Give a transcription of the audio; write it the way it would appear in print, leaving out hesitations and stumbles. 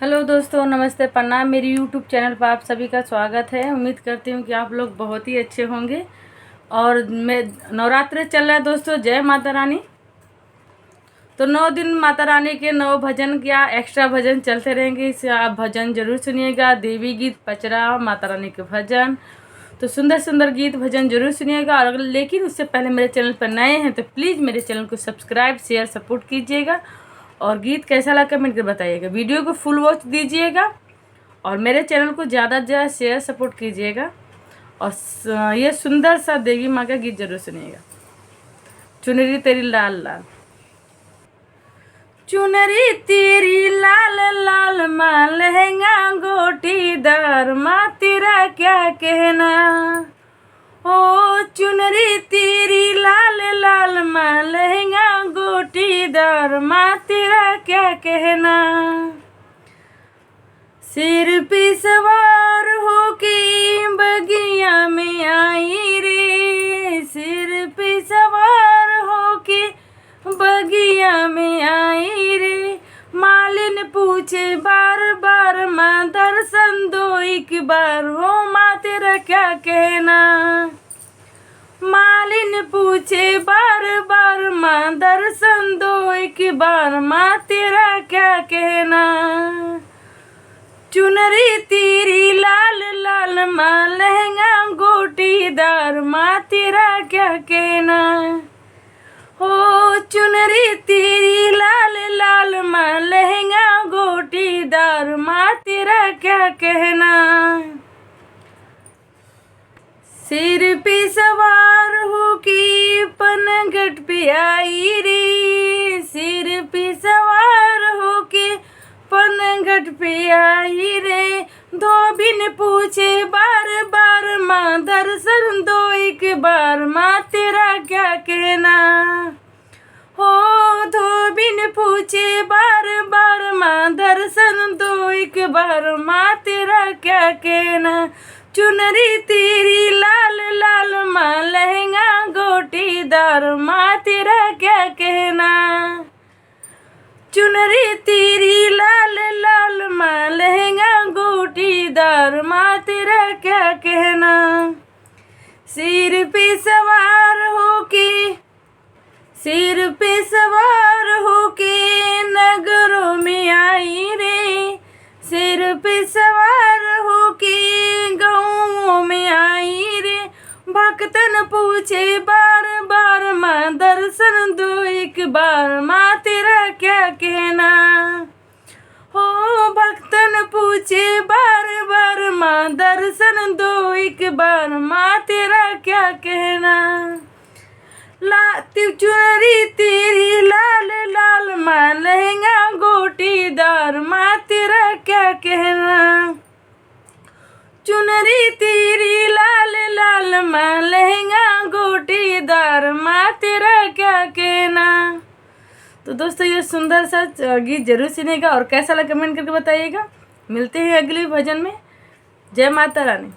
Hello दोस्तों, नमस्ते, प्रणाम। मेरी यूट्यूब चैनल पर आप सभी का स्वागत है। उम्मीद करती हूँ कि आप लोग बहुत ही अच्छे होंगे। और मैं नवरात्र चल रहा है दोस्तों, जय माता रानी। तो 9 दिन माता रानी के 9 भजन क्या एक्स्ट्रा भजन चलते रहेंगे। इसे आप भजन जरूर सुनिएगा। देवी गीत, पचरा, माता रानी के भजन, तो सुंदर सुंदर गीत भजन जरूर सुनिएगा। और लेकिन उससे पहले मेरे चैनल पर नए हैं तो प्लीज़ मेरे चैनल को सब्सक्राइब, शेयर, सपोर्ट कीजिएगा। और गीत कैसा लगा कमेंट कर बताइएगा। वीडियो को फुल वॉच दीजिएगा और मेरे चैनल को ज़्यादा से ज़्यादा शेयर सपोर्ट कीजिएगा। और ये सुंदर सा देवी माँ का गीत जरूर सुनिएगा। चुनरी तेरी लाल लाल, चुनरी तेरी लाल लाल माँ, लहंगा गोटीदार माँ, तेरा क्या कहना। ओ चुनरी तेरी लाल लाल माँ, लहंगा गोटीदार माँ, तेरा क्या कहना। सिर पे सवार होके बगिया में आई रे, सिर पे सवार होके बगिया में आई रे। मालिन पूछे बार बार माँ, दर्शन दो एक बार, हो माँ तेरा क्या कहना। मालिन पूछे बार बार माँ, दर्शन दो एक बार, माँ तेरा क्या कहना। चुनरी तेरी लाल लाल माँ, लहंगा गोटीदार माँ, तेरा क्या कहना। हो चुनरी तेरी लाल लाल माँ, लहंगा गोटीदार माँ, तेरा क्या कहना। सिर पे सवार होके पनघट पे आई रे, सिर पे सवार होके पनघट पे आई रे। धोबिन पूछे बार बार माँ, दर्शन दो एक बार, माँ तेरा क्या कहना। हो धोबिन पूछे बार बार माँ, दर्शन दो एक बार, माँ तेरा क्या कहना। चुनरी तेरी लाल लाल माँ, लहंगा गोटीदार माँ, तेरा क्या कहना। चुनरी तेरी लाल लाल माँ, लहंगा गोटीदार माँ, तेरा क्या कहना। सिर पे सवार होके, सिर पे सवार होके नगरों में आई रे, सिर पे सवार होके गाँवों में आई रे। भक्तन पूछे बार बार माँ, दर्शन दो एक बार, माँ तेरा क्या कहना। हो भक्तन पूछे बार बार माँ, दर्शन दो एक बार, माँ तेरा क्या कहना। चुनरी तेरी लाल लाल माँ, लहंगा गोटीदार माँ, तेरा क्या कहना। चुनरी तेरी लाल लाल माँ, लहंगा गोटीदार माँ, तेरा क्या कहना। तो दोस्तों ये सुंदर सा गीत जरूर सुनिएगा और कैसा लगा कमेंट करके बताइएगा। मिलते हैं अगले भजन में। जय माता रानी।